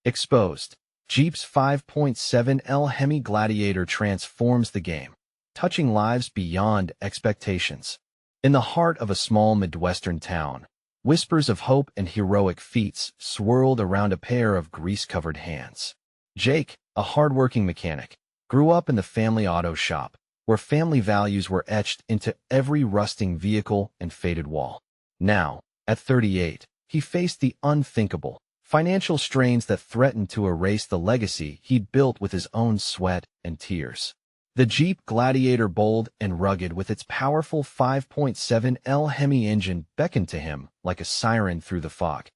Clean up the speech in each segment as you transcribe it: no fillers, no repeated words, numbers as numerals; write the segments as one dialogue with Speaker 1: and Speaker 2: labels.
Speaker 1: Exposed. Jeep's 5.7L Hemi Gladiator transforms the game, touching lives beyond expectations. In the heart of a small Midwestern town, whispers of hope and heroic feats swirled around a pair of grease-covered hands. Jake, a hard-working mechanic, grew up in the family auto shop, where family values were etched into every rusting vehicle and faded wall. Now, at 38, he faced the unthinkable, financial strains that threatened to erase the legacy he'd built with his own sweat and tears. The Jeep Gladiator, bold and rugged with its powerful 5.7L Hemi engine, beckoned to him like a siren through the fog.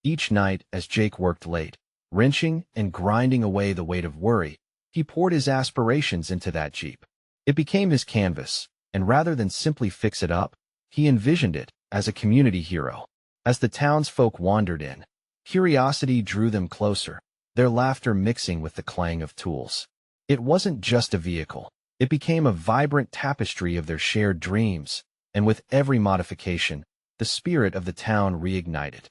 Speaker 1: Each night, as Jake worked late, wrenching and grinding away the weight of worry, he poured his aspirations into that Jeep. It became his canvas, and rather than simply fix it up, he envisioned it as a community hero. As the townsfolk wandered in, curiosity drew them closer, their laughter mixing with the clang of tools. It wasn't just a vehicle. It became a vibrant tapestry of their shared dreams, and with every modification, the spirit of the town reignited.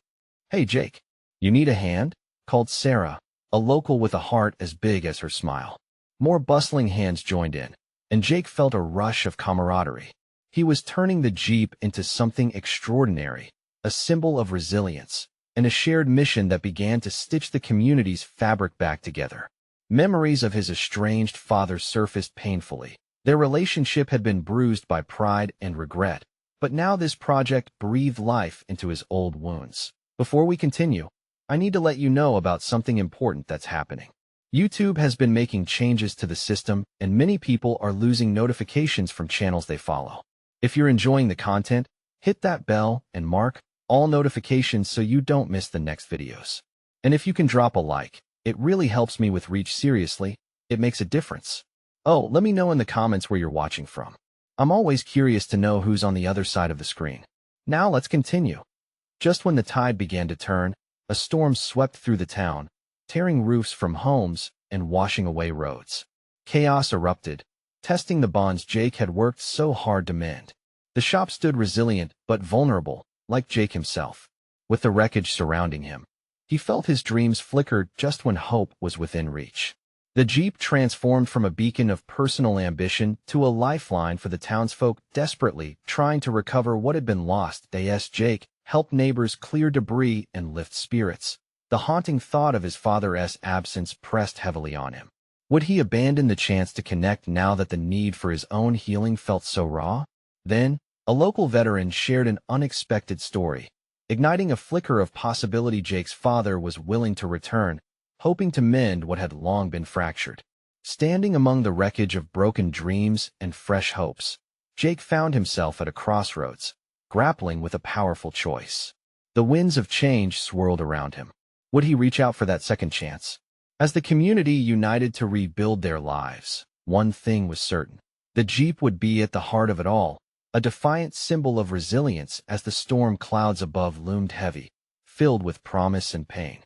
Speaker 1: "Hey, Jake, you need a hand?" called Sarah, a local with a heart as big as her smile. More bustling hands joined in, and Jake felt a rush of camaraderie. He was turning the Jeep into something extraordinary, a symbol of resilience, and a shared mission that began to stitch the community's fabric back together. Memories of his estranged father surfaced painfully. Their relationship had been bruised by pride and regret, but now this project breathed life into his old wounds. Before we continue, I need to let you know about something important that's happening. YouTube has been making changes to the system, and many people are losing notifications from channels they follow. If you're enjoying the content, hit that bell and mark all notifications so you don't miss the next videos. And if you can drop a like, it really helps me with reach. Seriously, it makes a difference. Oh, let me know in the comments where you're watching from. I'm always curious to know who's on the other side of the screen. Now let's continue. Just when the tide began to turn, a storm swept through the town, tearing roofs from homes and washing away roads. Chaos erupted, testing the bonds Jake had worked so hard to mend. The shop stood resilient but vulnerable, like Jake himself. With the wreckage surrounding him, he felt his dreams flicker just when hope was within reach. The Jeep transformed from a beacon of personal ambition to a lifeline for the townsfolk desperately trying to recover what had been lost. As Jake helped neighbors clear debris and lift spirits, the haunting thought of his father's absence pressed heavily on him. Would he abandon the chance to connect now that the need for his own healing felt so raw? Then, a local veteran shared an unexpected story, igniting a flicker of possibility. Jake's father was willing to return, hoping to mend what had long been fractured. Standing among the wreckage of broken dreams and fresh hopes, Jake found himself at a crossroads, grappling with a powerful choice. The winds of change swirled around him. Would he reach out for that second chance? As the community united to rebuild their lives, one thing was certain. The Jeep would be at the heart of it all, a defiant symbol of resilience as the storm clouds above loomed heavy, filled with promise and pain.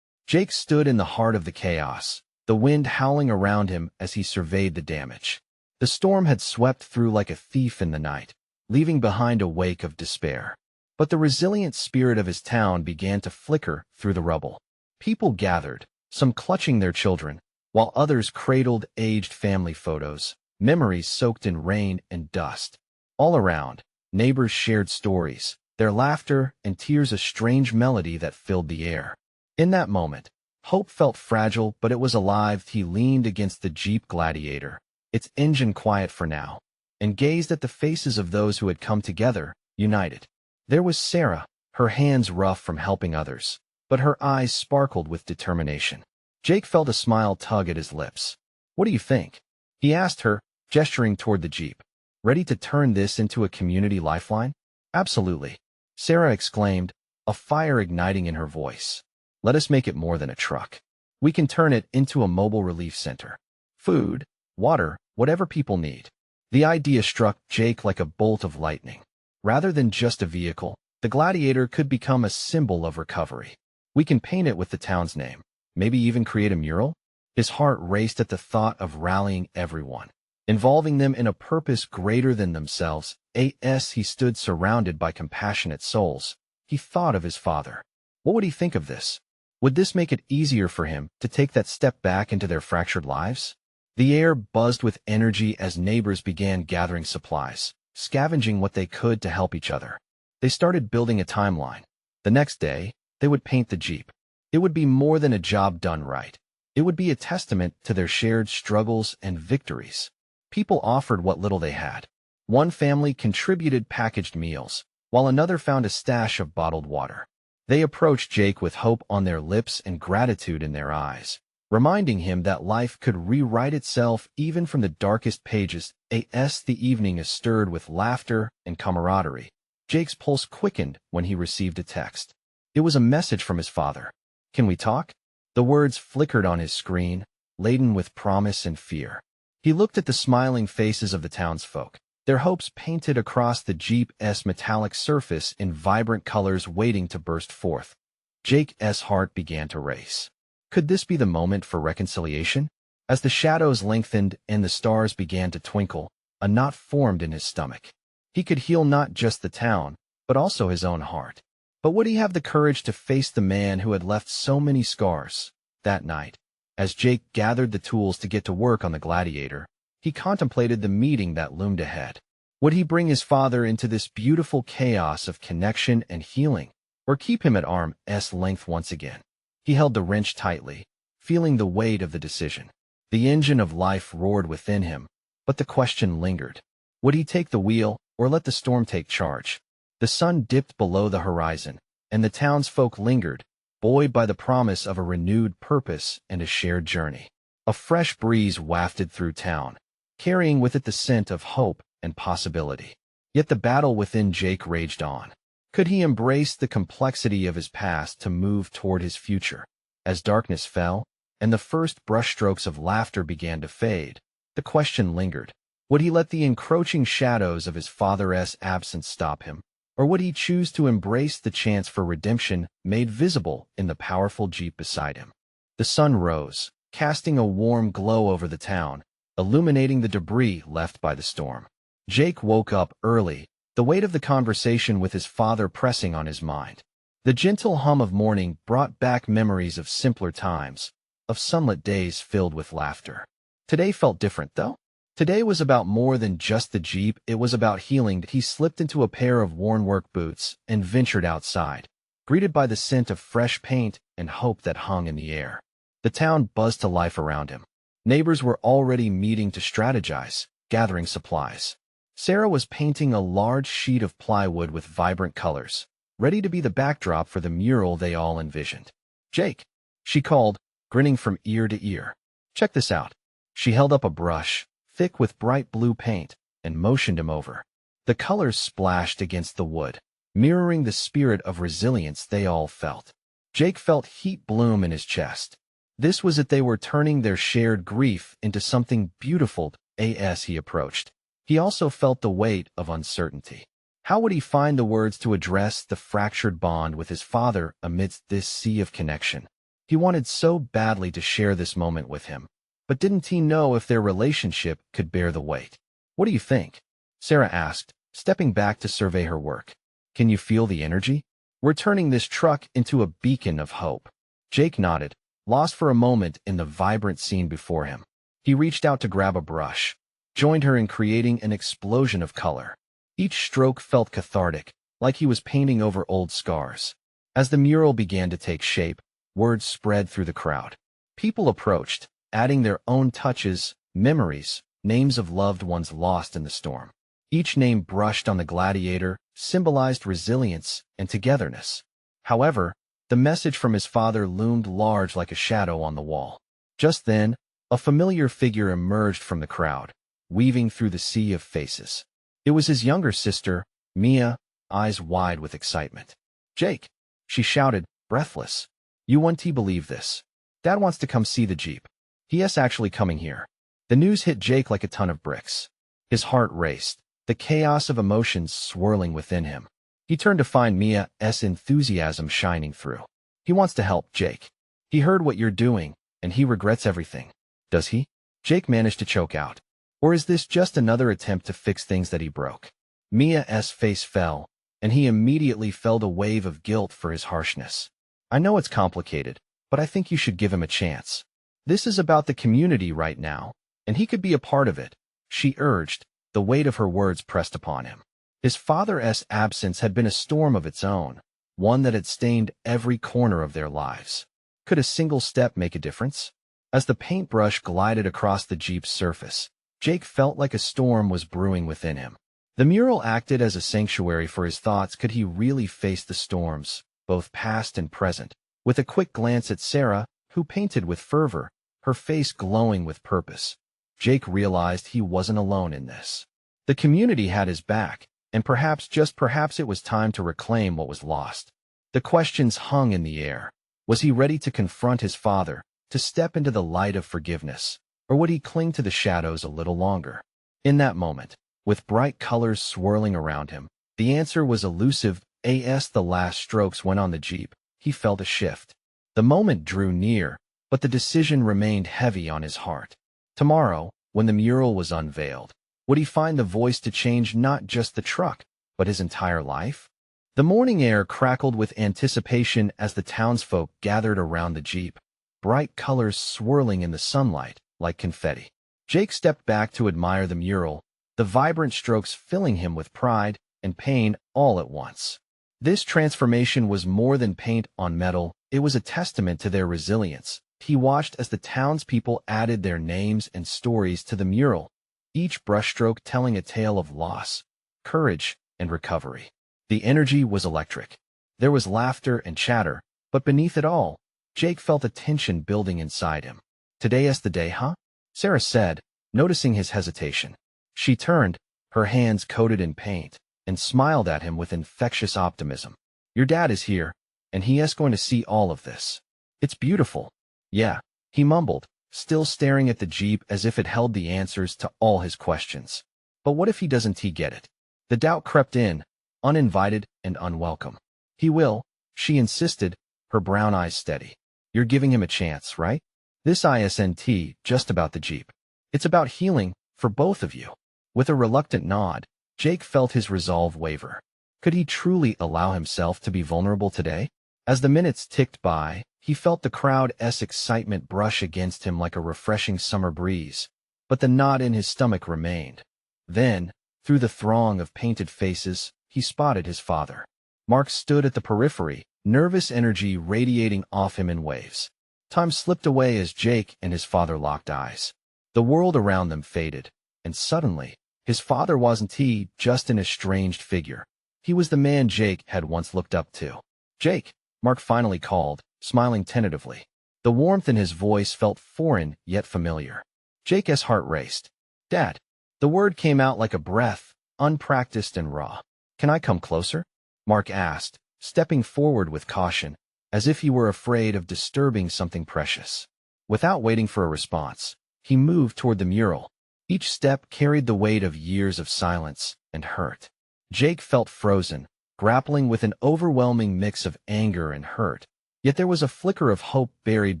Speaker 1: Jake stood in the heart of the chaos, the wind howling around him as he surveyed the damage. The storm had swept through like a thief in the night, leaving behind a wake of despair. But the resilient spirit of his town began to flicker through the rubble. People gathered, some clutching their children, while others cradled aged family photos, memories soaked in rain and dust. All around, neighbors shared stories, their laughter and tears a strange melody that filled the air. In that moment, hope felt fragile, but it was alive. He leaned against the Jeep Gladiator, its engine quiet for now, and gazed at the faces of those who had come together, united. There was Sarah, her hands rough from helping others, but her eyes sparkled with determination. Jake felt a smile tug at his lips. "What do you think?" he asked her, gesturing toward the Jeep. "Ready to turn this into a community lifeline?" "Absolutely," Sarah exclaimed, a fire igniting in her voice. "Let us make it more than a truck. We can turn it into a mobile relief center. Food, water, whatever people need." The idea struck Jake like a bolt of lightning. Rather than just a vehicle, the Gladiator could become a symbol of recovery. We can paint it with the town's name, maybe even create a mural? His heart raced at the thought of rallying everyone, involving them in a purpose greater than themselves. As he stood surrounded by compassionate souls, he thought of his father. What would he think of this? Would this make it easier for him to take that step back into their fractured lives? The air buzzed with energy as neighbors began gathering supplies, scavenging what they could to help each other. They started building a timeline. The next day, they would paint the Jeep. It would be more than a job done right. It would be a testament to their shared struggles and victories. People offered what little they had. One family contributed packaged meals, while another found a stash of bottled water. They approached Jake with hope on their lips and gratitude in their eyes, reminding him that life could rewrite itself even from the darkest pages. The evening is stirred with laughter and camaraderie. Jake's pulse quickened when he received a text. It was a message from his father. "Can we talk?" The words flickered on his screen, laden with promise and fear. He looked at the smiling faces of the townsfolk, their hopes painted across the Jeep's metallic surface in vibrant colors waiting to burst forth. Jake's heart began to race. Could this be the moment for reconciliation? As the shadows lengthened and the stars began to twinkle, a knot formed in his stomach. He could heal not just the town, but also his own heart. But would he have the courage to face the man who had left so many scars? That night, as Jake gathered the tools to get to work on the Gladiator, he contemplated the meeting that loomed ahead. Would he bring his father into this beautiful chaos of connection and healing, or keep him at arm's length once again? He held the wrench tightly, feeling the weight of the decision. The engine of life roared within him, but the question lingered. Would he take the wheel, or let the storm take charge? The sun dipped below the horizon, and the townsfolk lingered, buoyed by the promise of a renewed purpose and a shared journey. A fresh breeze wafted through town, carrying with it the scent of hope and possibility. Yet the battle within Jake raged on. Could he embrace the complexity of his past to move toward his future? As darkness fell, and the first brushstrokes of laughter began to fade, the question lingered. Would he let the encroaching shadows of his father's absence stop him? Or would he choose to embrace the chance for redemption made visible in the powerful Jeep beside him? The sun rose, casting a warm glow over the town, illuminating the debris left by the storm. Jake woke up early, the weight of the conversation with his father pressing on his mind. The gentle hum of morning brought back memories of simpler times, of sunlit days filled with laughter. Today felt different, though. Today was about more than just the Jeep, it was about healing. He slipped into a pair of worn work boots and ventured outside, greeted by the scent of fresh paint and hope that hung in the air. The town buzzed to life around him. Neighbors were already meeting to strategize, gathering supplies. Sarah was painting a large sheet of plywood with vibrant colors, ready to be the backdrop for the mural they all envisioned. "Jake," she called, grinning from ear to ear. "Check this out." She held up a brush, thick with bright blue paint, and motioned him over. The colors splashed against the wood, mirroring the spirit of resilience they all felt. Jake felt heat bloom in his chest. This was it, they were turning their shared grief into something beautiful. As he approached, he also felt the weight of uncertainty. How would he find the words to address the fractured bond with his father amidst this sea of connection? He wanted so badly to share this moment with him, but didn't he know if their relationship could bear the weight? "What do you think?" Sarah asked, stepping back to survey her work. "Can you feel the energy? We're turning this truck into a beacon of hope." Jake nodded, lost for a moment in the vibrant scene before him. He reached out to grab a brush, joined her in creating an explosion of color. Each stroke felt cathartic, like he was painting over old scars. As the mural began to take shape, word spread through the crowd. People approached, adding their own touches, memories, names of loved ones lost in the storm. Each name brushed on the Gladiator symbolized resilience and togetherness. However, the message from his father loomed large like a shadow on the wall. Just then, a familiar figure emerged from the crowd, weaving through the sea of faces. It was his younger sister, Mia, eyes wide with excitement. "Jake," she shouted, breathless. "You won't believe this. Dad wants to come see the Jeep. He's actually coming here." The news hit Jake like a ton of bricks. His heart raced, the chaos of emotions swirling within him. He turned to find Mia's enthusiasm shining through. "He wants to help, Jake. He heard what you're doing, and he regrets everything." "Does he?" Jake managed to choke out. "Or is this just another attempt to fix things that he broke?" Mia's face fell, and he immediately felt a wave of guilt for his harshness. "I know it's complicated, but I think you should give him a chance. This is about the community right now, and he could be a part of it, she urged, the weight of her words pressed upon him. His father's absence had been a storm of its own, one that had stained every corner of their lives. Could a single step make a difference? As the paintbrush glided across the Jeep's surface, Jake felt like a storm was brewing within him. The mural acted as a sanctuary for his thoughts. Could he really face the storms, both past and present? With a quick glance at Sarah, who painted with fervor, her face glowing with purpose, Jake realized he wasn't alone in this. The community had his back, and perhaps, just perhaps, it was time to reclaim what was lost. The questions hung in the air. Was he ready to confront his father, to step into the light of forgiveness, or would he cling to the shadows a little longer? In that moment, with bright colors swirling around him, the answer was elusive. As the last strokes went on the Jeep, he felt a shift. The moment drew near, but the decision remained heavy on his heart. Tomorrow, when the mural was unveiled, would he find the voice to change not just the truck, but his entire life? The morning air crackled with anticipation as the townsfolk gathered around the Jeep, bright colors swirling in the sunlight like confetti. Jake stepped back to admire the mural, the vibrant strokes filling him with pride and pain all at once. This transformation was more than paint on metal. It was a testament to their resilience. He watched as the townspeople added their names and stories to the mural, each brushstroke telling a tale of loss, courage, and recovery. The energy was electric. There was laughter and chatter, but beneath it all, Jake felt a tension building inside him. "Today's the day, huh?" Sarah said, noticing his hesitation. She turned, her hands coated in paint, and smiled at him with infectious optimism. "Your dad is here, and he is going to see all of this. It's beautiful." "Yeah," he mumbled, still staring at the Jeep as if it held the answers to all his questions. "But what if he doesn't get it?" The doubt crept in, uninvited and unwelcome. "He will," she insisted, her brown eyes steady. "You're giving him a chance, right? This isn't just about the Jeep. It's about healing for both of you." With a reluctant nod, Jake felt his resolve waver. Could he truly allow himself to be vulnerable today? As the minutes ticked by, he felt the crowd's excitement brush against him like a refreshing summer breeze, but the knot in his stomach remained. Then, through the throng of painted faces, he spotted his father. Mark stood at the periphery, nervous energy radiating off him in waves. Time slipped away as Jake and his father locked eyes. The world around them faded, and suddenly, his father wasn't just an estranged figure. He was the man Jake had once looked up to. "Jake," Mark finally called, smiling tentatively. The warmth in his voice felt foreign yet familiar. Jake's heart raced. "Dad." The word came out like a breath, unpracticed and raw. "Can I come closer?" Mark asked, stepping forward with caution, as if he were afraid of disturbing something precious. Without waiting for a response, he moved toward the mural. Each step carried the weight of years of silence and hurt. Jake felt frozen, grappling with an overwhelming mix of anger and hurt. Yet there was a flicker of hope buried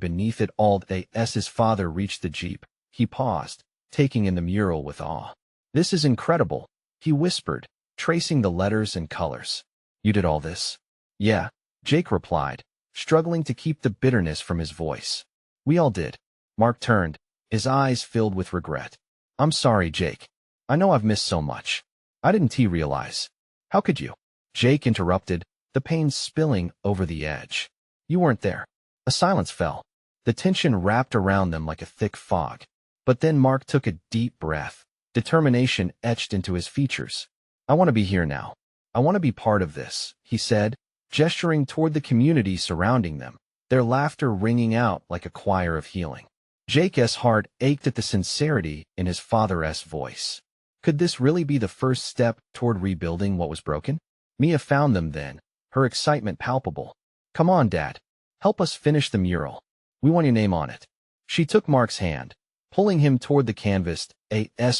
Speaker 1: beneath it all. As his father reached the Jeep, he paused, taking in the mural with awe. "This is incredible," he whispered, tracing the letters and colors. "You did all this?" "Yeah," Jake replied, struggling to keep the bitterness from his voice. "We all did." Mark turned, his eyes filled with regret. "I'm sorry, Jake. I know I've missed so much. I didn't realize." "How could you?" Jake interrupted, the pain spilling over the edge. "You weren't there." A silence fell. The tension wrapped around them like a thick fog. But then Mark took a deep breath, determination etched into his features. "I want to be here now. I want to be part of this," he said, gesturing toward the community surrounding them, their laughter ringing out like a choir of healing. Jake's heart ached at the sincerity in his father's voice. Could this really be the first step toward rebuilding what was broken? Mia found them then, her excitement palpable. "Come on, Dad. Help us finish the mural. We want your name on it." She took Mark's hand, pulling him toward the canvas.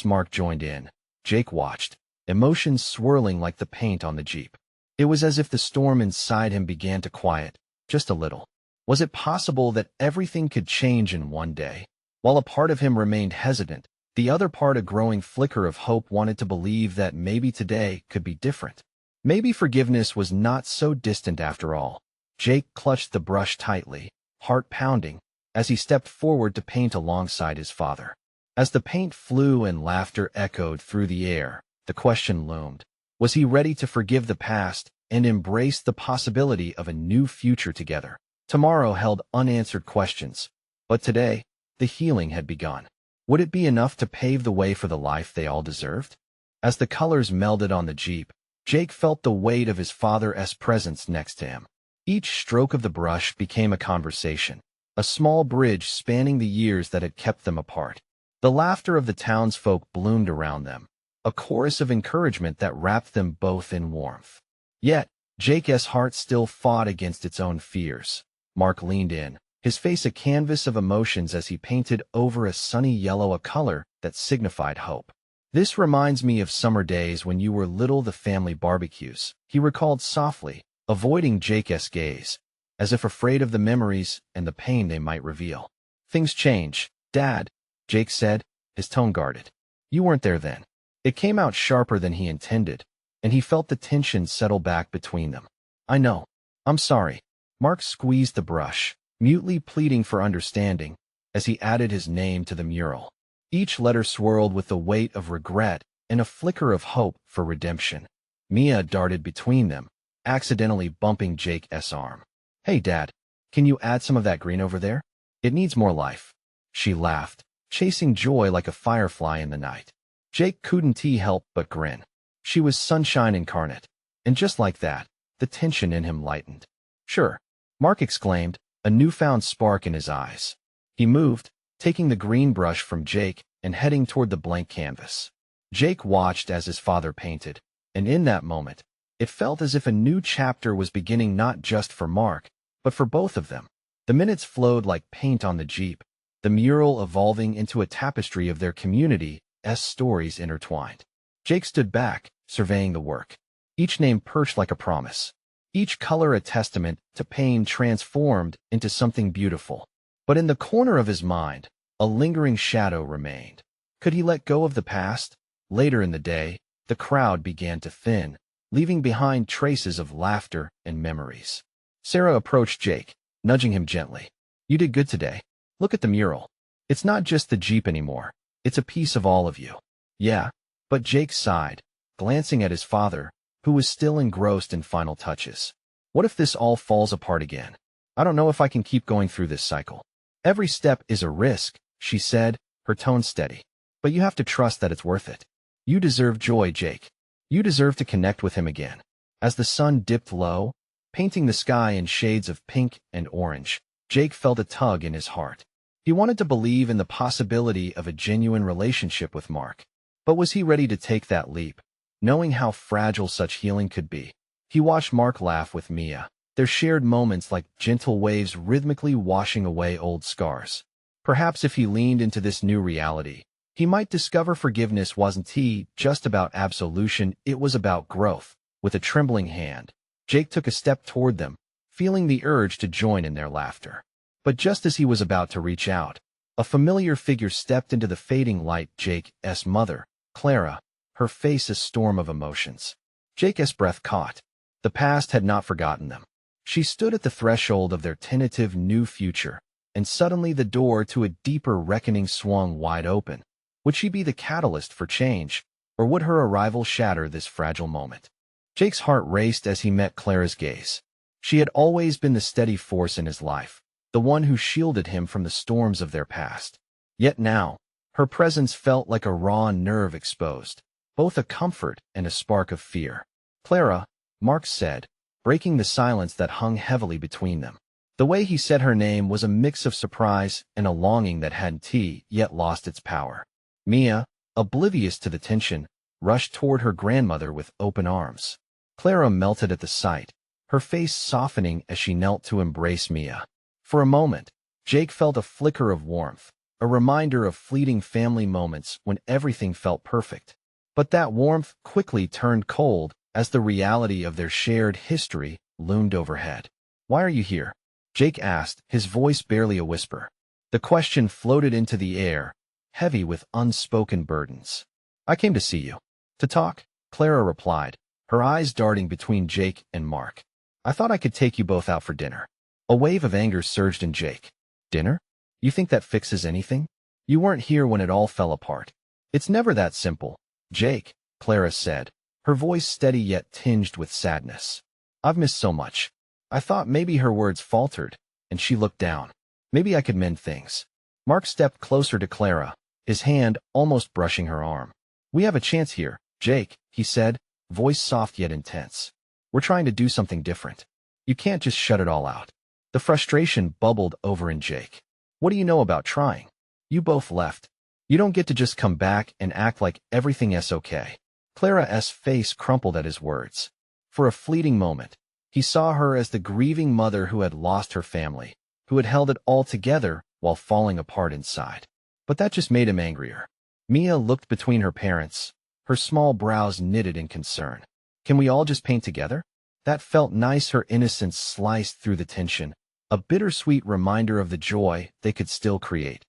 Speaker 1: Mark joined in. Jake watched, emotions swirling like the paint on the Jeep. It was as if the storm inside him began to quiet, just a little. Was it possible that everything could change in one day? While a part of him remained hesitant, the other part, a growing flicker of hope, wanted to believe that maybe today could be different. Maybe forgiveness was not so distant after all. Jake clutched the brush tightly, heart pounding, as he stepped forward to paint alongside his father. As the paint flew and laughter echoed through the air, the question loomed. Was he ready to forgive the past and embrace the possibility of a new future together? Tomorrow held unanswered questions, but today, the healing had begun. Would it be enough to pave the way for the life they all deserved? As the colors melded on the Jeep, Jake felt the weight of his father's presence next to him. Each stroke of the brush became a conversation, a small bridge spanning the years that had kept them apart. The laughter of the townsfolk bloomed around them, a chorus of encouragement that wrapped them both in warmth. Yet, Jake's heart still fought against its own fears. Mark leaned in, his face a canvas of emotions as he painted over a sunny yellow, a color that signified hope. "This reminds me of summer days when you were little, the family barbecues," he recalled softly, avoiding Jake's gaze, as if afraid of the memories and the pain they might reveal. "Things change, Dad," Jake said, his tone guarded. "You weren't there then." It came out sharper than he intended, and he felt the tension settle back between them. "I know. I'm sorry." Mark squeezed the brush, mutely pleading for understanding, as he added his name to the mural. Each letter swirled with the weight of regret and a flicker of hope for redemption. Mia darted between them, accidentally bumping Jake's arm. "Hey, Dad, can you add some of that green over there? It needs more life." She laughed, chasing joy like a firefly in the night. Jake couldn't help but grin. She was sunshine incarnate, and just like that, the tension in him lightened. "Sure," Mark exclaimed, a newfound spark in his eyes. He moved, taking the green brush from Jake and heading toward the blank canvas. Jake watched as his father painted, and in that moment, it felt as if a new chapter was beginning, not just for Mark, but for both of them. The minutes flowed like paint on the Jeep, the mural evolving into a tapestry of their community's stories intertwined. Jake stood back, surveying the work, each name perched like a promise, each color a testament to pain transformed into something beautiful. But in the corner of his mind, a lingering shadow remained. Could he let go of the past? Later in the day, the crowd began to thin, leaving behind traces of laughter and memories. Sarah approached Jake, nudging him gently. "You did good today. Look at the mural. It's not just the Jeep anymore. It's a piece of all of you." "Yeah," but Jake sighed, glancing at his father, who was still engrossed in final touches. "What if this all falls apart again? I don't know if I can keep going through this cycle." "Every step is a risk," she said, her tone steady. "But you have to trust that it's worth it. You deserve joy, Jake. You deserve to connect with him again." As the sun dipped low, painting the sky in shades of pink and orange, Jake felt a tug in his heart. He wanted to believe in the possibility of a genuine relationship with Mark. But was he ready to take that leap, knowing how fragile such healing could be? He watched Mark laugh with Mia, their shared moments like gentle waves rhythmically washing away old scars. Perhaps if he leaned into this new reality, he might discover forgiveness wasn't just about absolution, it was about growth. With a trembling hand, Jake took a step toward them, feeling the urge to join in their laughter. But just as he was about to reach out, a familiar figure stepped into the fading light. Jake's mother, Clara, her face a storm of emotions. Jake's breath caught. The past had not forgotten them. She stood at the threshold of their tentative new future, and suddenly the door to a deeper reckoning swung wide open. Would she be the catalyst for change, or would her arrival shatter this fragile moment? Jake's heart raced as he met Clara's gaze. She had always been the steady force in his life, the one who shielded him from the storms of their past. Yet now, her presence felt like a raw nerve exposed, both a comfort and a spark of fear. "Clara," Mark said, breaking the silence that hung heavily between them. The way he said her name was a mix of surprise and a longing that hadn't yet lost its power. Mia, oblivious to the tension, rushed toward her grandmother with open arms. Clara melted at the sight, her face softening as she knelt to embrace Mia. For a moment, Jake felt a flicker of warmth, a reminder of fleeting family moments when everything felt perfect. But that warmth quickly turned cold as the reality of their shared history loomed overhead. "Why are you here?" Jake asked, his voice barely a whisper. The question floated into the air, heavy with unspoken burdens. "I came to see you." "To talk?" Clara replied, her eyes darting between Jake and Mark. "I thought I could take you both out for dinner." A wave of anger surged in Jake. Dinner? You think that fixes anything? You weren't here when it all fell apart. It's never that simple, Jake, Clara said, her voice steady yet tinged with sadness. I've missed so much. I thought maybe her words faltered, and she looked down. Maybe I could mend things. Mark stepped closer to Clara, his hand almost brushing her arm. We have a chance here, Jake, he said, voice soft yet intense. We're trying to do something different. You can't just shut it all out. The frustration bubbled over in Jake. What do you know about trying? You both left. You don't get to just come back and act like everything's okay. Clara's face crumpled at his words. For a fleeting moment, he saw her as the grieving mother who had lost her family, who had held it all together while falling apart inside. But that just made him angrier. Mia looked between her parents, her small brows knitted in concern. Can we all just paint together? That felt nice, her innocence sliced through the tension, a bittersweet reminder of the joy they could still create.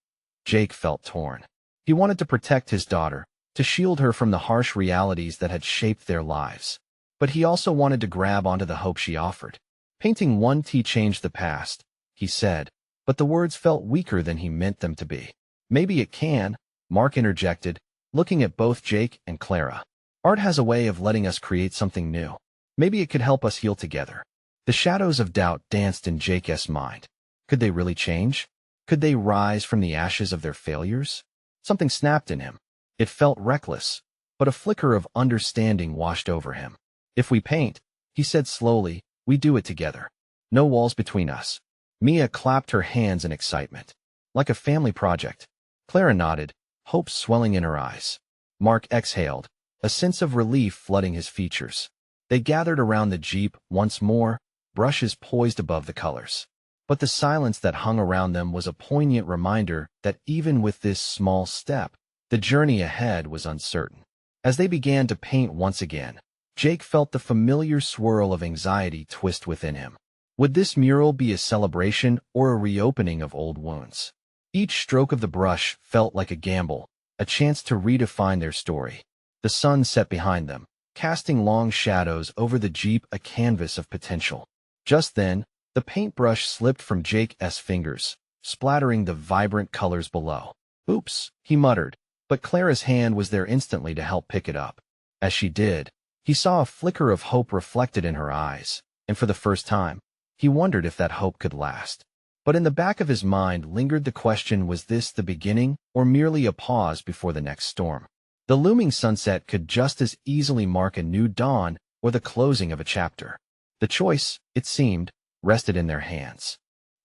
Speaker 1: Jake felt torn. He wanted to protect his daughter, to shield her from the harsh realities that had shaped their lives. But he also wanted to grab onto the hope she offered. Painting one tea changed the past, he said, but the words felt weaker than he meant them to be. Maybe it can, Mark interjected, looking at both Jake and Clara. Art has a way of letting us create something new. Maybe it could help us heal together. The shadows of doubt danced in Jake's mind. Could they really change? Could they rise from the ashes of their failures? Something snapped in him. It felt reckless, but a flicker of understanding washed over him. If we paint, he said slowly, we do it together. No walls between us. Mia clapped her hands in excitement. Like a family project. Clara nodded, hope swelling in her eyes. Mark exhaled, a sense of relief flooding his features. They gathered around the Jeep once more, brushes poised above the colors. But the silence that hung around them was a poignant reminder that even with this small step, the journey ahead was uncertain. As they began to paint once again, Jake felt the familiar swirl of anxiety twist within him. Would this mural be a celebration or a reopening of old wounds? Each stroke of the brush felt like a gamble, a chance to redefine their story. The sun set behind them, casting long shadows over the Jeep, a canvas of potential. Just then, the paintbrush slipped from Jake's fingers, splattering the vibrant colors below. Oops, he muttered, but Clara's hand was there instantly to help pick it up. As she did, he saw a flicker of hope reflected in her eyes, and for the first time, he wondered if that hope could last. But in the back of his mind lingered the question, was this the beginning or merely a pause before the next storm? The looming sunset could just as easily mark a new dawn or the closing of a chapter. The choice, it seemed, rested in their hands.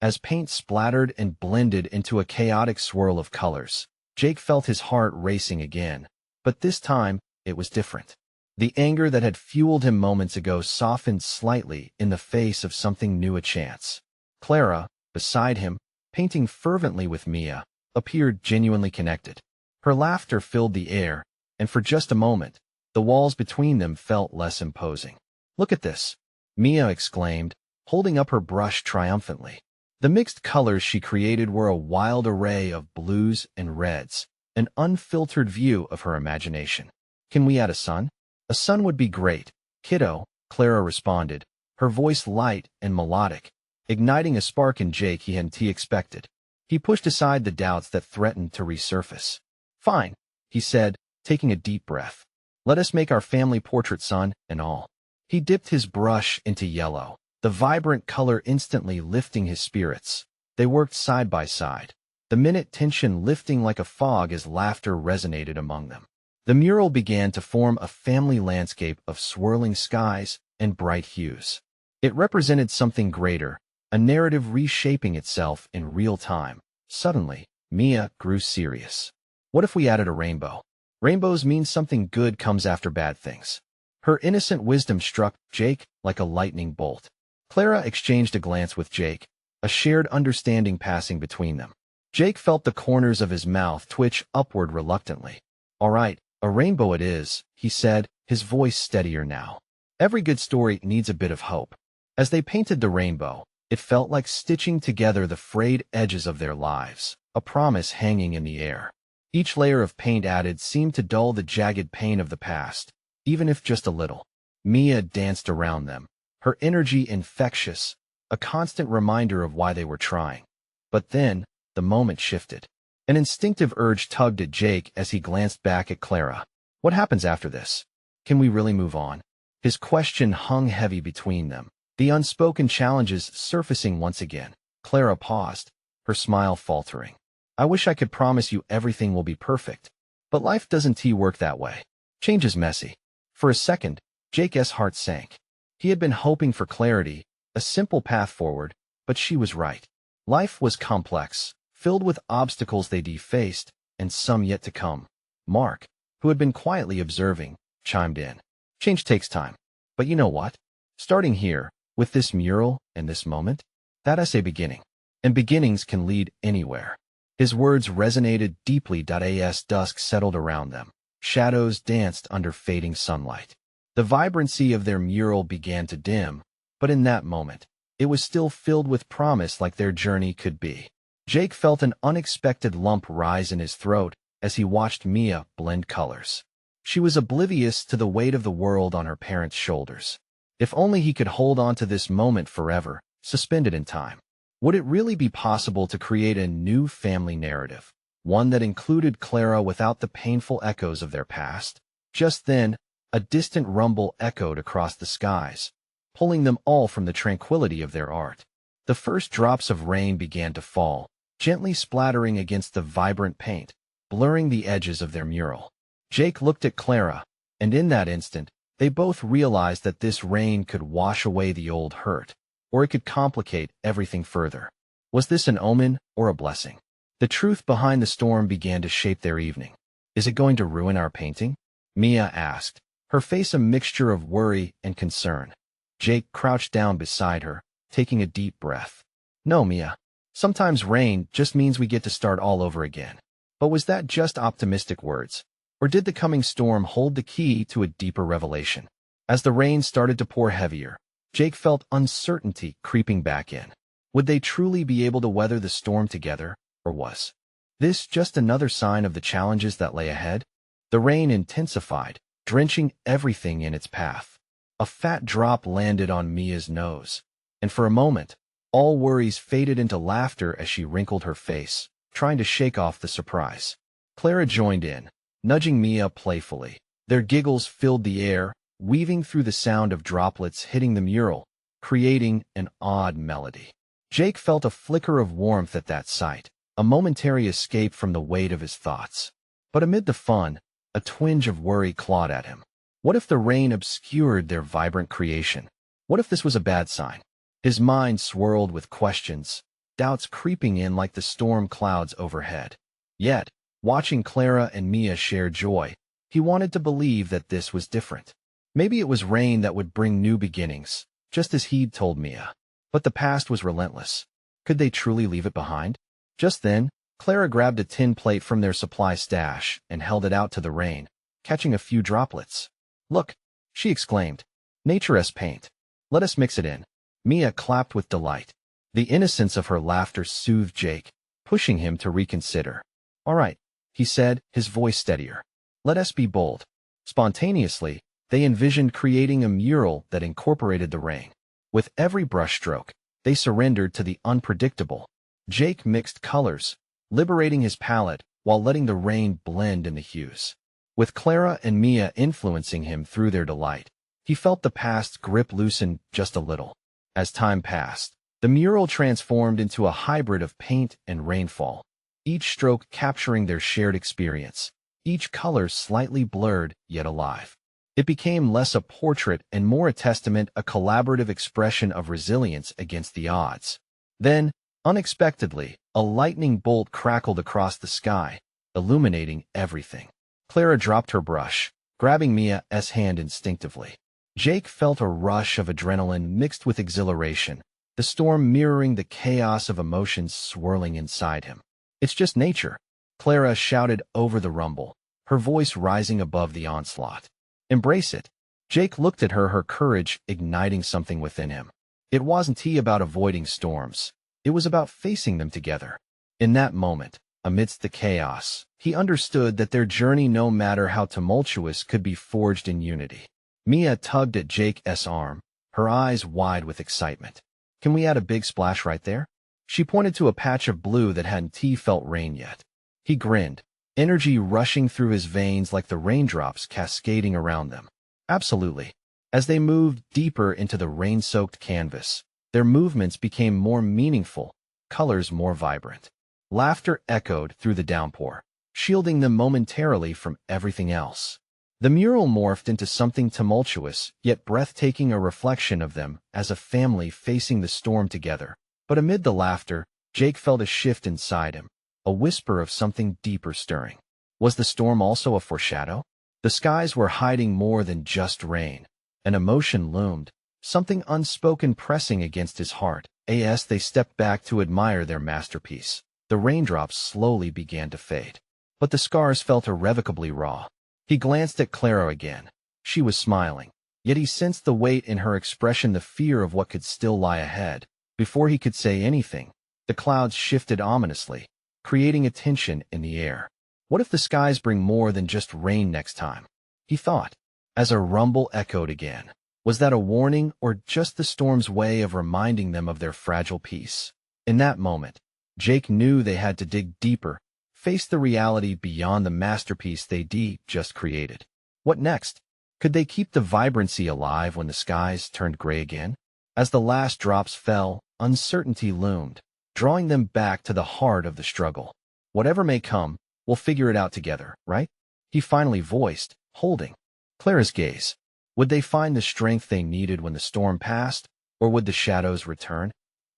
Speaker 1: As paint splattered and blended into a chaotic swirl of colors, Jake felt his heart racing again. But this time, it was different. The anger that had fueled him moments ago softened slightly in the face of something new, a chance. Clara, beside him, painting fervently with Mia, appeared genuinely connected. Her laughter filled the air, and for just a moment, the walls between them felt less imposing. Look at this, Mia exclaimed, holding up her brush triumphantly. The mixed colors she created were a wild array of blues and reds, an unfiltered view of her imagination. Can we add a sun? A sun would be great, kiddo, Clara responded, her voice light and melodic, igniting a spark in Jake he hadn't expected. He pushed aside the doubts that threatened to resurface. Fine, he said, taking a deep breath. Let us make our family portrait, sun and all. He dipped his brush into yellow, the vibrant color instantly lifting his spirits. They worked side by side, the minute tension lifting like a fog as laughter resonated among them. The mural began to form a family landscape of swirling skies and bright hues. It represented something greater, a narrative reshaping itself in real time. Suddenly, Mia grew serious. What if we added a rainbow? Rainbows mean something good comes after bad things. Her innocent wisdom struck Jake like a lightning bolt. Clara exchanged a glance with Jake, a shared understanding passing between them. Jake felt the corners of his mouth twitch upward reluctantly. All right, a rainbow it is, he said, his voice steadier now. Every good story needs a bit of hope. As they painted the rainbow, it felt like stitching together the frayed edges of their lives, a promise hanging in the air. Each layer of paint added seemed to dull the jagged pain of the past, even if just a little. Mia danced around them, her energy infectious, a constant reminder of why they were trying. But then, the moment shifted. An instinctive urge tugged at Jake as he glanced back at Clara. What happens after this? Can we really move on? His question hung heavy between them, the unspoken challenges surfacing once again. Clara paused, her smile faltering. I wish I could promise you everything will be perfect. But life doesn't work that way. Change is messy. For a second, Jake's heart sank. He had been hoping for clarity, a simple path forward, but she was right. Life was complex, filled with obstacles they'd faced, and some yet to come. Mark, who had been quietly observing, chimed in. Change takes time. But you know what? Starting here, with this mural and this moment, that's a beginning. And beginnings can lead anywhere. His words resonated deeply. As dusk settled around them, shadows danced under fading sunlight. The vibrancy of their mural began to dim, but in that moment, it was still filled with promise, like their journey could be. Jake felt an unexpected lump rise in his throat as he watched Mia blend colors. She was oblivious to the weight of the world on her parents' shoulders. If only he could hold on to this moment forever, suspended in time. Would it really be possible to create a new family narrative, one that included Clara without the painful echoes of their past? Just then, a distant rumble echoed across the skies, pulling them all from the tranquility of their art. The first drops of rain began to fall, gently splattering against the vibrant paint, blurring the edges of their mural. Jake looked at Clara, and in that instant, they both realized that this rain could wash away the old hurt, or it could complicate everything further. Was this an omen or a blessing? The truth behind the storm began to shape their evening. Is it going to ruin our painting? Mia asked, her face a mixture of worry and concern. Jake crouched down beside her, taking a deep breath. No, Mia. Sometimes rain just means we get to start all over again. But was that just optimistic words? Or did the coming storm hold the key to a deeper revelation? As the rain started to pour heavier, Jake felt uncertainty creeping back in. Would they truly be able to weather the storm together, or was this just another sign of the challenges that lay ahead? The rain intensified, drenching everything in its path. A fat drop landed on Mia's nose, and for a moment, all worries faded into laughter as she wrinkled her face, trying to shake off the surprise. Clara joined in, nudging Mia playfully. Their giggles filled the air, weaving through the sound of droplets hitting the mural, creating an odd melody. Jake felt a flicker of warmth at that sight, a momentary escape from the weight of his thoughts. But amid the fun, a twinge of worry clawed at him. What if the rain obscured their vibrant creation? What if this was a bad sign? His mind swirled with questions, doubts creeping in like the storm clouds overhead. Yet, watching Clara and Mia share joy, he wanted to believe that this was different. Maybe it was rain that would bring new beginnings, just as he'd told Mia. But the past was relentless. Could they truly leave it behind? Just then, Clara grabbed a tin plate from their supply stash and held it out to the rain, catching a few droplets. Look, she exclaimed. Nature's paint. Let us mix it in. Mia clapped with delight. The innocence of her laughter soothed Jake, pushing him to reconsider. All right, he said, his voice steadier. Let us be bold. Spontaneously, they envisioned creating a mural that incorporated the rain. With every brushstroke, they surrendered to the unpredictable. Jake mixed colors, liberating his palette while letting the rain blend in the hues. With Clara and Mia influencing him through their delight, he felt the past's grip loosen just a little. As time passed, the mural transformed into a hybrid of paint and rainfall, each stroke capturing their shared experience, each color slightly blurred yet alive. It became less a portrait and more a testament, a collaborative expression of resilience against the odds. Then, unexpectedly, a lightning bolt crackled across the sky, illuminating everything. Clara dropped her brush, grabbing Mia's hand instinctively. Jake felt a rush of adrenaline mixed with exhilaration, the storm mirroring the chaos of emotions swirling inside him. It's just nature, Clara shouted over the rumble, her voice rising above the onslaught. Embrace it. Jake looked at her courage igniting something within him. It wasn't about avoiding storms. It was about facing them together. In that moment, amidst the chaos, he understood that their journey, no matter how tumultuous, could be forged in unity. Mia tugged at Jake's arm, her eyes wide with excitement. Can we add a big splash right there? She pointed to a patch of blue that hadn't felt rain yet. He grinned, energy rushing through his veins like the raindrops cascading around them. Absolutely. As they moved deeper into the rain-soaked canvas, their movements became more meaningful, colors more vibrant. Laughter echoed through the downpour, shielding them momentarily from everything else. The mural morphed into something tumultuous, yet breathtaking, a reflection of them as a family facing the storm together. But amid the laughter, Jake felt a shift inside him, a whisper of something deeper stirring. Was the storm also a foreshadow? The skies were hiding more than just rain. An emotion loomed, something unspoken pressing against his heart. As they stepped back to admire their masterpiece, the raindrops slowly began to fade. But the scars felt irrevocably raw. He glanced at Clara again. She was smiling, yet he sensed the weight in her expression, the fear of what could still lie ahead. Before he could say anything, the clouds shifted ominously, creating a tension in the air. What if the skies bring more than just rain next time? He thought, as a rumble echoed again. Was that a warning or just the storm's way of reminding them of their fragile peace? In that moment, Jake knew they had to dig deeper, face the reality beyond the masterpiece they just created. What next? Could they keep the vibrancy alive when the skies turned gray again? As the last drops fell, uncertainty loomed, drawing them back to the heart of the struggle. Whatever may come, we'll figure it out together, right? He finally voiced, holding Clara's gaze. Would they find the strength they needed when the storm passed, or would the shadows return?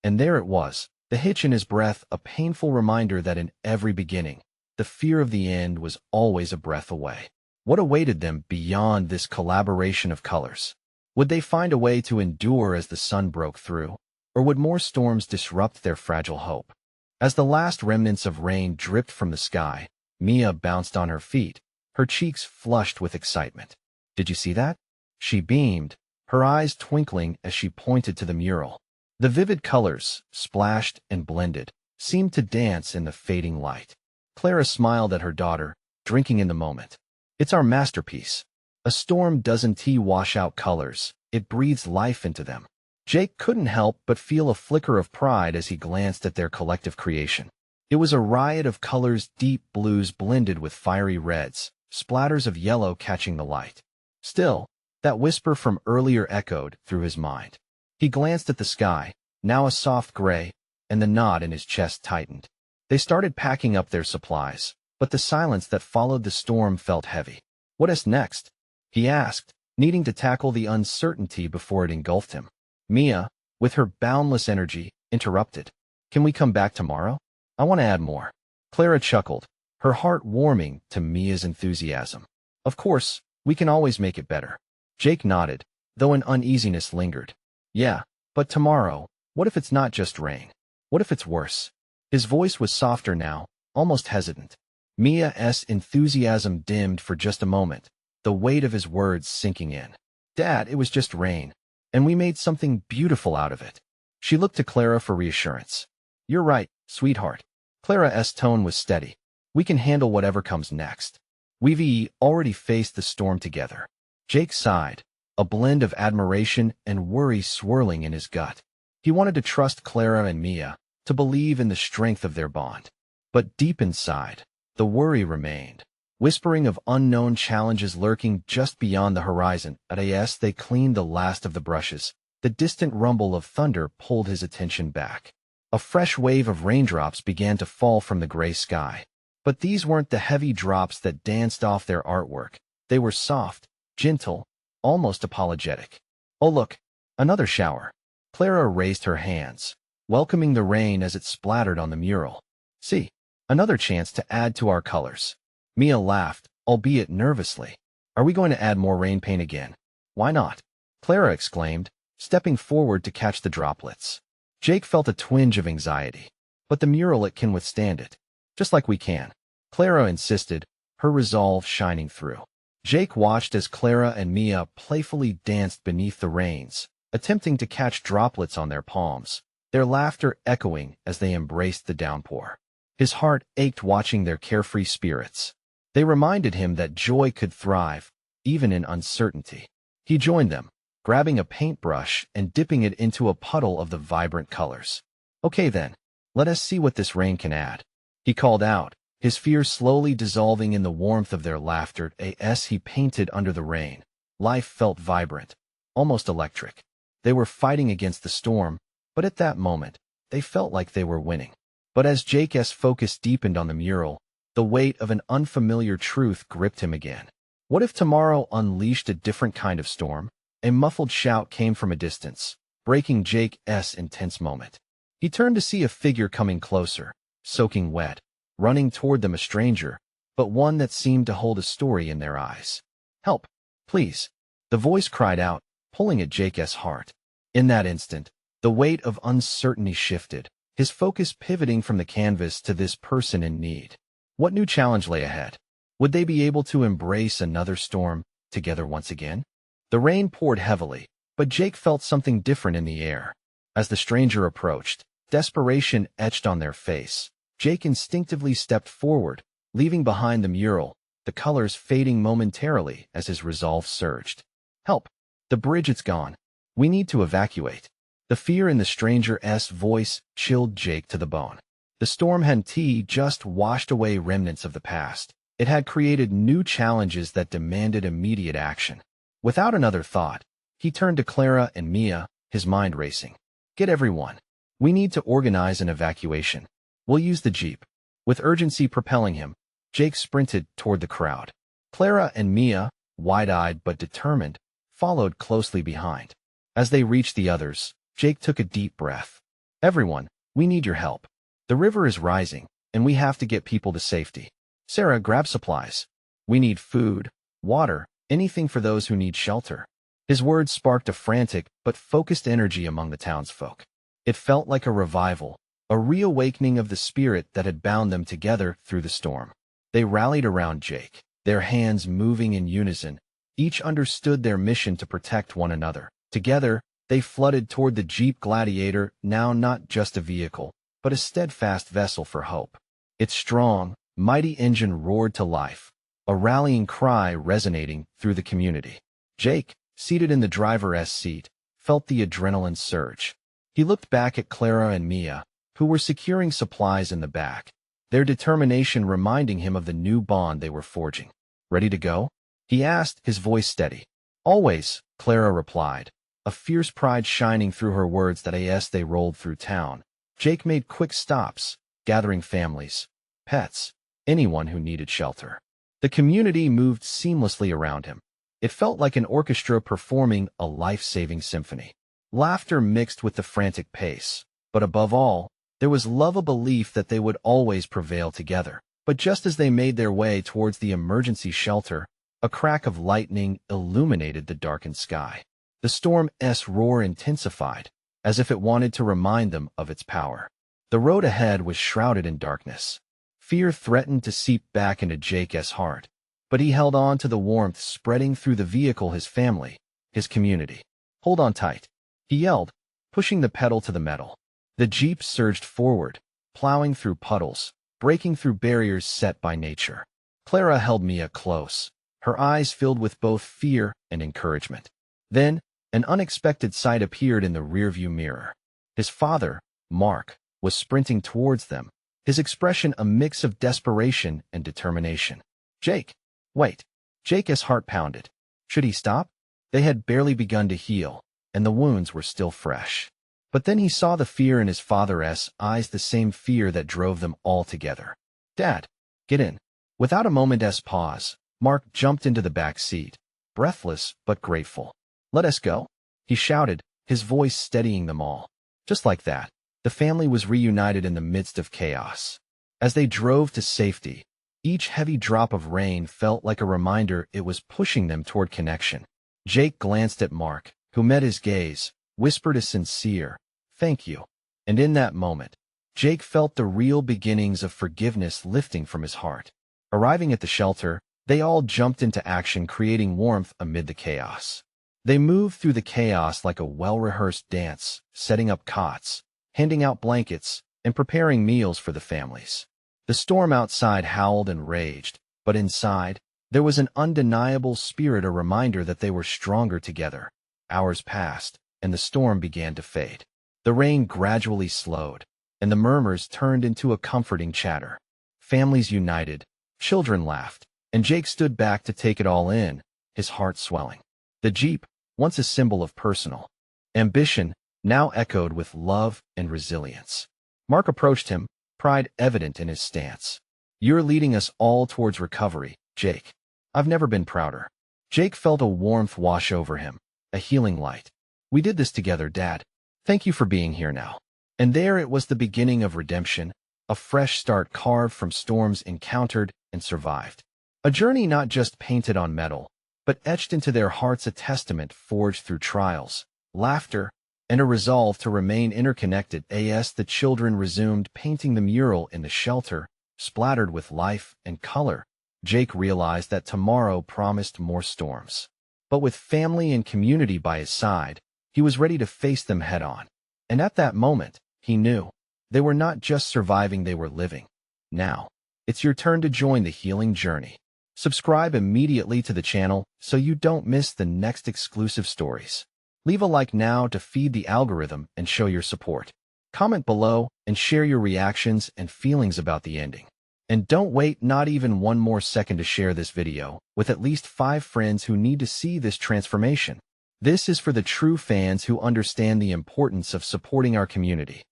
Speaker 1: And there it was, the hitch in his breath, a painful reminder that in every beginning, the fear of the end was always a breath away. What awaited them beyond this collaboration of colors? Would they find a way to endure as the sun broke through, or would more storms disrupt their fragile hope? As the last remnants of rain dripped from the sky, Mia bounced on her feet, her cheeks flushed with excitement. Did you see that? She beamed, her eyes twinkling as she pointed to the mural. The vivid colors, splashed and blended, seemed to dance in the fading light. Clara smiled at her daughter, drinking in the moment. It's our masterpiece. A storm doesn't wash out colors, it breathes life into them. Jake couldn't help but feel a flicker of pride as he glanced at their collective creation. It was a riot of colors, deep blues blended with fiery reds, splatters of yellow catching the light. Still, that whisper from earlier echoed through his mind. He glanced at the sky, now a soft gray, and the knot in his chest tightened. They started packing up their supplies, but the silence that followed the storm felt heavy. What is next? He asked, needing to tackle the uncertainty before it engulfed him. Mia, with her boundless energy, interrupted. Can we come back tomorrow? I want to add more. Clara chuckled, her heart warming to Mia's enthusiasm. Of course, we can always make it better. Jake nodded, though an uneasiness lingered. Yeah, but tomorrow, what if it's not just rain? What if it's worse? His voice was softer now, almost hesitant. Mia's enthusiasm dimmed for just a moment, the weight of his words sinking in. Dad, it was just rain, and we made something beautiful out of it. She looked to Clara for reassurance. You're right, sweetheart. Clara's tone was steady. We can handle whatever comes next. We've already faced the storm together. Jake sighed, a blend of admiration and worry swirling in his gut. He wanted to trust Clara and Mia, to believe in the strength of their bond. But deep inside, the worry remained, whispering of unknown challenges lurking just beyond the horizon. As they cleaned the last of the brushes, the distant rumble of thunder pulled his attention back. A fresh wave of raindrops began to fall from the gray sky. But these weren't the heavy drops that danced off their artwork. They were soft, gentle, almost apologetic. Oh look, another shower. Clara raised her hands, welcoming the rain as it splattered on the mural. See, another chance to add to our colors. Mia laughed, albeit nervously. Are we going to add more rain paint again? Why not? Clara exclaimed, stepping forward to catch the droplets. Jake felt a twinge of anxiety. But the mural, it can withstand it. Just like we can. Clara insisted, her resolve shining through. Jake watched as Clara and Mia playfully danced beneath the rains, attempting to catch droplets on their palms, their laughter echoing as they embraced the downpour. His heart ached watching their carefree spirits. They reminded him that joy could thrive, even in uncertainty. He joined them, grabbing a paintbrush and dipping it into a puddle of the vibrant colors. "Okay then, let us see what this rain can add," he called out, his fear slowly dissolving in the warmth of their laughter as he painted under the rain. Life felt vibrant, almost electric. They were fighting against the storm, but at that moment, they felt like they were winning. But as Jake's focus deepened on the mural, the weight of an unfamiliar truth gripped him again. What if tomorrow unleashed a different kind of storm? A muffled shout came from a distance, breaking Jake's intense moment. He turned to see a figure coming closer, soaking wet, running toward them, a stranger, but one that seemed to hold a story in their eyes. "Help, please," the voice cried out, pulling at Jake's heart. In that instant, the weight of uncertainty shifted, his focus pivoting from the canvas to this person in need. What new challenge lay ahead? Would they be able to embrace another storm together once again? The rain poured heavily, but Jake felt something different in the air. As the stranger approached, desperation etched on their face. Jake instinctively stepped forward, leaving behind the mural, the colors fading momentarily as his resolve surged. "Help! The bridge, it's gone. We need to evacuate." The fear in the stranger's voice chilled Jake to the bone. The storm hadn't just washed away remnants of the past. It had created new challenges that demanded immediate action. Without another thought, he turned to Clara and Mia, his mind racing. "Get everyone. We need to organize an evacuation. We'll use the Jeep." With urgency propelling him, Jake sprinted toward the crowd. Clara and Mia, wide-eyed but determined, followed closely behind. As they reached the others, Jake took a deep breath. "Everyone, we need your help. The river is rising, and we have to get people to safety. Sarah, grab supplies. We need food, water, anything for those who need shelter." His words sparked a frantic but focused energy among the townsfolk. It felt like a revival, a reawakening of the spirit that had bound them together through the storm. They rallied around Jake, their hands moving in unison. Each understood their mission to protect one another. Together, they flooded toward the Jeep Gladiator, now not just a vehicle, but a steadfast vessel for hope. Its strong, mighty engine roared to life, a rallying cry resonating through the community. Jake, seated in the driver's seat, felt the adrenaline surge. He looked back at Clara and Mia, who were securing supplies in the back, their determination reminding him of the new bond they were forging. "Ready to go?" he asked, his voice steady. "Always," Clara replied, a fierce pride shining through her words that as they rolled through town. Jake made quick stops, gathering families, pets, anyone who needed shelter. The community moved seamlessly around him. It felt like an orchestra performing a life-saving symphony. Laughter mixed with the frantic pace, but above all, there was love, a belief that they would always prevail together. But just as they made their way towards the emergency shelter, a crack of lightning illuminated the darkened sky. The storm's roar intensified, as if it wanted to remind them of its power. The road ahead was shrouded in darkness. Fear threatened to seep back into Jake's heart, but he held on to the warmth spreading through the vehicle, his family, his community. "Hold on tight," he yelled, pushing the pedal to the metal. The Jeep surged forward, plowing through puddles, breaking through barriers set by nature. Clara held Mia close, her eyes filled with both fear and encouragement. Then, an unexpected sight appeared in the rearview mirror. His father, Mark, was sprinting towards them, his expression a mix of desperation and determination. "Jake, wait." Jake's heart pounded. Should he stop? They had barely begun to heal, and the wounds were still fresh. But then he saw the fear in his father's eyes, the same fear that drove them all together. "Dad, get in." Without a moment's pause, Mark jumped into the back seat, breathless but grateful. "Let us go," he shouted, his voice steadying them all. Just like that, the family was reunited in the midst of chaos. As they drove to safety, each heavy drop of rain felt like a reminder it was pushing them toward connection. Jake glanced at Mark, who met his gaze, whispered a sincere, "Thank you." And in that moment, Jake felt the real beginnings of forgiveness lifting from his heart. Arriving at the shelter, they all jumped into action, creating warmth amid the chaos. They moved through the chaos like a well-rehearsed dance, setting up cots, handing out blankets, and preparing meals for the families. The storm outside howled and raged, but inside, there was an undeniable spirit, a reminder that they were stronger together. Hours passed, and the storm began to fade. The rain gradually slowed, and the murmurs turned into a comforting chatter. Families united, children laughed, and Jake stood back to take it all in, his heart swelling. The Jeep, once a symbol of personal ambition, now echoed with love and resilience. Mark approached him, pride evident in his stance. "You're leading us all towards recovery, Jake. I've never been prouder." Jake felt a warmth wash over him, a healing light. "We did this together, Dad. Thank you for being here now." And there it was, the beginning of redemption, a fresh start carved from storms encountered and survived. A journey not just painted on metal, but etched into their hearts, a testament forged through trials, laughter, and a resolve to remain interconnected. As the children resumed painting the mural in the shelter, splattered with life and color, Jake realized that tomorrow promised more storms. But with family and community by his side, he was ready to face them head-on. And at that moment, he knew they were not just surviving, they were living. Now, it's your turn to join the healing journey. Subscribe immediately to the channel so you don't miss the next exclusive stories. Leave a like now to feed the algorithm and show your support. Comment below and share your reactions and feelings about the ending. And don't wait not even one more second to share this video with at least 5 friends who need to see this transformation. This is for the true fans who understand the importance of supporting our community.